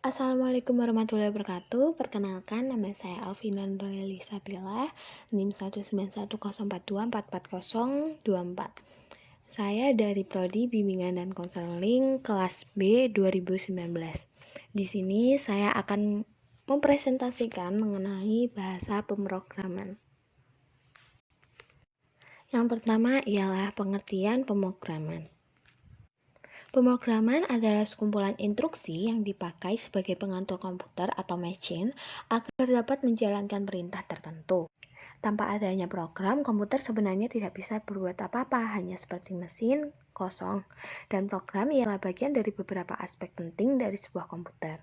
Assalamualaikum warahmatullahi wabarakatuh. Perkenalkan, nama saya Alvina Nurleli Sabila, NIM 19101424404. Saya dari Prodi Bimbingan dan Konseling kelas B 2019. Di sini saya akan mempresentasikan mengenai bahasa pemrograman. Yang pertama ialah pengertian pemrograman. Pemrograman adalah sekumpulan instruksi yang dipakai sebagai pengatur komputer atau mesin agar dapat menjalankan perintah tertentu. Tanpa adanya program, komputer sebenarnya tidak bisa berbuat apa-apa, hanya seperti mesin kosong. Dan program ialah bagian dari beberapa aspek penting dari sebuah komputer.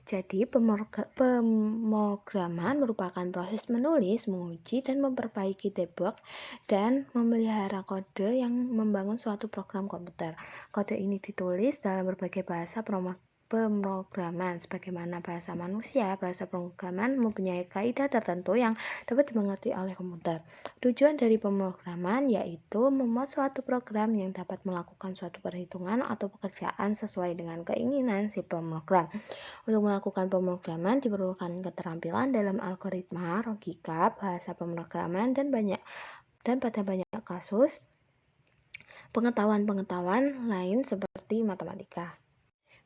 Jadi, pemrograman merupakan proses menulis, menguji, dan memperbaiki debug dan memelihara kode yang membangun suatu program komputer. Kode ini ditulis dalam berbagai bahasa pemrograman. Sebagaimana bahasa manusia, bahasa pemrograman mempunyai kaidah tertentu yang dapat dimengerti oleh komputer. Tujuan dari pemrograman yaitu membuat suatu program yang dapat melakukan suatu perhitungan atau pekerjaan sesuai dengan keinginan si pemrogram. Untuk melakukan pemrograman diperlukan keterampilan dalam algoritma, logika, bahasa pemrograman, dan pada banyak kasus pengetahuan lain seperti matematika.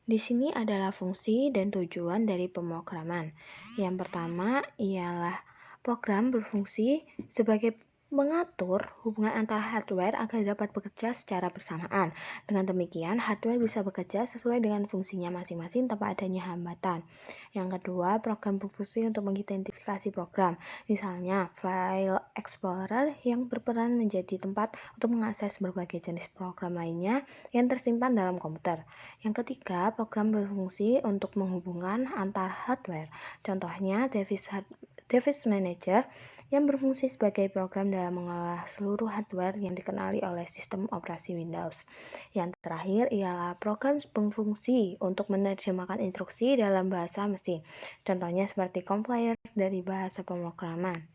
Di sini adalah fungsi dan tujuan dari pemrograman. Yang pertama ialah program berfungsi sebagai mengatur hubungan antara hardware agar dapat bekerja secara bersamaan. Dengan demikian, hardware bisa bekerja sesuai dengan fungsinya masing-masing tanpa adanya hambatan. Yang kedua, program berfungsi untuk mengidentifikasi program. Misalnya, File Explorer yang berperan menjadi tempat untuk mengakses berbagai jenis program lainnya yang tersimpan dalam komputer. Yang ketiga, program berfungsi untuk menghubungkan antar hardware. Contohnya, Device Manager yang berfungsi sebagai program dalam mengolah seluruh hardware yang dikenali oleh sistem operasi Windows. Yang terakhir ialah program berfungsi untuk menerjemahkan instruksi dalam bahasa mesin. Contohnya seperti compiler dari bahasa pemrograman.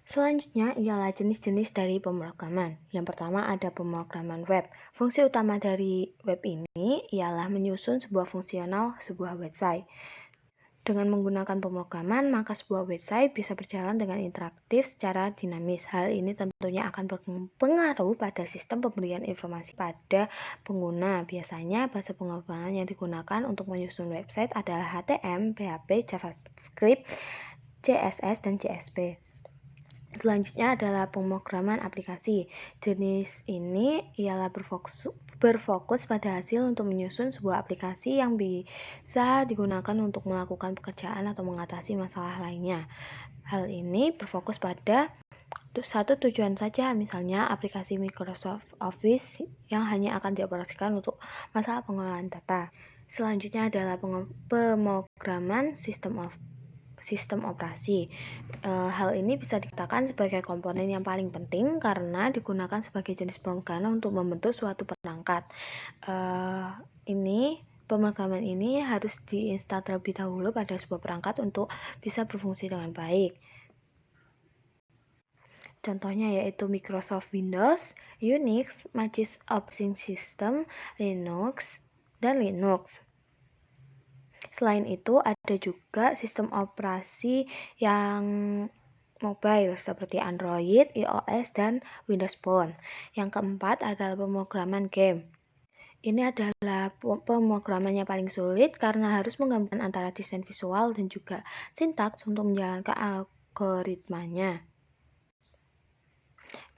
Selanjutnya ialah jenis-jenis dari pemrograman. Yang pertama ada pemrograman web. Fungsi utama dari web ini ialah menyusun sebuah fungsional sebuah website. Dengan menggunakan pemrograman, maka sebuah website bisa berjalan dengan interaktif secara dinamis. Hal ini tentunya akan berpengaruh pada sistem pemberian informasi pada pengguna. Biasanya bahasa pemrograman yang digunakan untuk menyusun website adalah HTML, PHP, JavaScript, CSS, dan JSP. Selanjutnya adalah pemrograman aplikasi. Jenis ini ialah berfokus pada hasil untuk menyusun sebuah aplikasi yang bisa digunakan untuk melakukan pekerjaan atau mengatasi masalah lainnya. Hal ini berfokus pada satu tujuan saja, misalnya aplikasi Microsoft Office yang hanya akan dioperasikan untuk masalah pengolahan data. Selanjutnya adalah pemrograman sistem operasi. Hal ini bisa dikatakan sebagai komponen yang paling penting karena digunakan sebagai jenis pemrograman untuk membentuk suatu perangkat. Pemrograman ini harus diinstal terlebih dahulu pada sebuah perangkat untuk bisa berfungsi dengan baik. Contohnya yaitu Microsoft Windows, Unix, Mac Operating System, dan Linux. Selain itu, ada juga sistem operasi yang mobile seperti Android, iOS, dan Windows Phone. Yang keempat adalah pemrograman game. Ini adalah pemrograman yang paling sulit karena harus menggabungkan antara desain visual dan juga sintaks untuk menjalankan algoritmanya.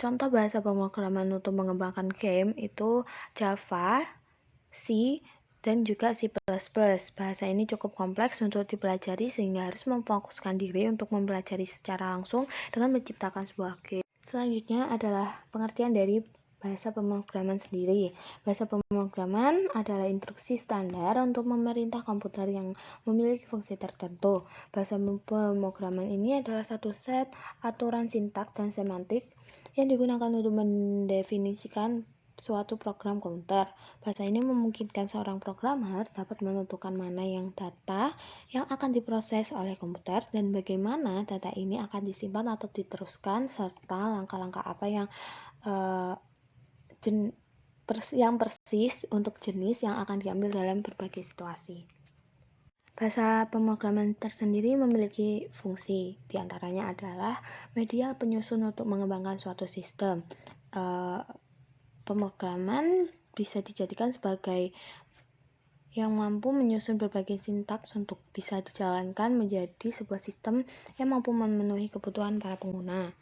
Contoh bahasa pemrograman untuk mengembangkan game itu Java, C, dan juga C++. Bahasa ini cukup kompleks untuk dipelajari sehingga harus memfokuskan diri untuk mempelajari secara langsung dengan menciptakan sebuah game. Selanjutnya adalah pengertian dari bahasa pemrograman sendiri. Bahasa pemrograman adalah instruksi standar untuk memerintah komputer yang memiliki fungsi tertentu. Bahasa pemrograman ini adalah satu set aturan sintaks dan semantik yang digunakan untuk mendefinisikan suatu program komputer. Bahasa ini memungkinkan seorang programmer dapat menentukan mana yang data yang akan diproses oleh komputer dan bagaimana data ini akan disimpan atau diteruskan serta langkah-langkah apa yang persis untuk jenis yang akan diambil dalam berbagai situasi. Bahasa pemrograman tersendiri memiliki fungsi, diantaranya adalah media penyusun untuk mengembangkan suatu sistem. Pemrograman bisa dijadikan sebagai yang mampu menyusun berbagai sintaks untuk bisa dijalankan menjadi sebuah sistem yang mampu memenuhi kebutuhan para pengguna.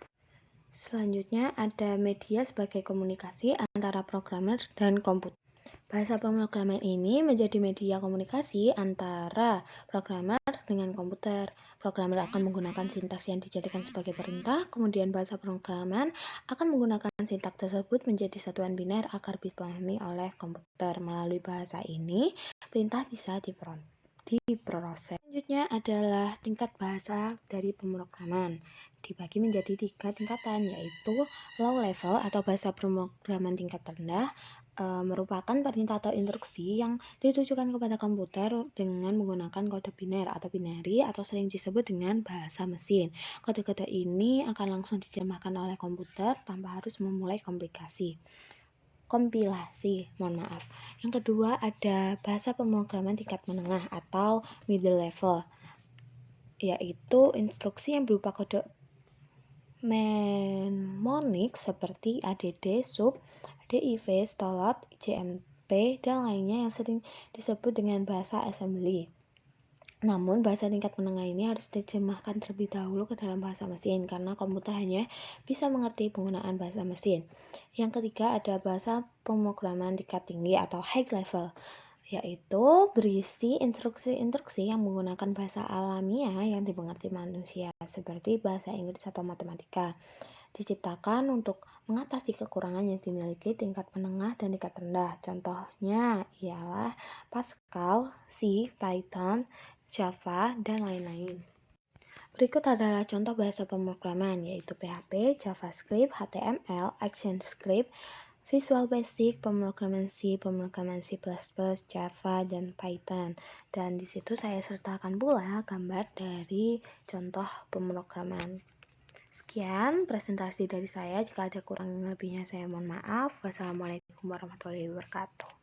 Selanjutnya ada media sebagai komunikasi antara programmer dan komputer. Bahasa pemrograman ini menjadi media komunikasi antara programmer dengan komputer. Programmer akan menggunakan sintaks yang dijadikan sebagai perintah, kemudian bahasa pemrograman akan menggunakan sintaks tersebut menjadi satuan biner agar dipahami oleh komputer. Melalui bahasa ini, perintah bisa diproses. Selanjutnya adalah tingkat bahasa dari pemrograman. Dibagi menjadi 3 tingkatan, yaitu low level atau bahasa pemrograman tingkat rendah, merupakan perintah atau instruksi yang ditujukan kepada komputer dengan menggunakan kode biner atau binary atau sering disebut dengan bahasa mesin. Kode-kode ini akan langsung diterjemahkan oleh komputer tanpa harus memulai kompilasi. Yang kedua ada bahasa pemrograman tingkat menengah atau middle level, yaitu instruksi yang berupa kode mnemonik seperti add, sub, div, stolot, jmp, dan lainnya yang sering disebut dengan bahasa assembly. Namun, bahasa tingkat menengah ini harus diterjemahkan terlebih dahulu ke dalam bahasa mesin karena komputer hanya bisa mengerti penggunaan bahasa mesin. Yang ketiga ada bahasa pemrograman tingkat tinggi atau high level, yaitu berisi instruksi-instruksi yang menggunakan bahasa alamiah yang dimengerti manusia, seperti bahasa Inggris atau matematika. Diciptakan untuk mengatasi kekurangan yang dimiliki tingkat menengah dan tingkat rendah. Contohnya ialah Pascal, C, Python, Java, dan lain-lain. Berikut adalah contoh bahasa pemrograman, yaitu PHP, JavaScript, HTML, ActionScript, Visual Basic, pemrograman C, pemrograman C++, Java, dan Python. Dan di situ saya sertakan pula gambar dari contoh pemrograman. Sekian presentasi dari saya. Jika ada kurang lebihnya saya mohon maaf. Wassalamualaikum warahmatullahi wabarakatuh.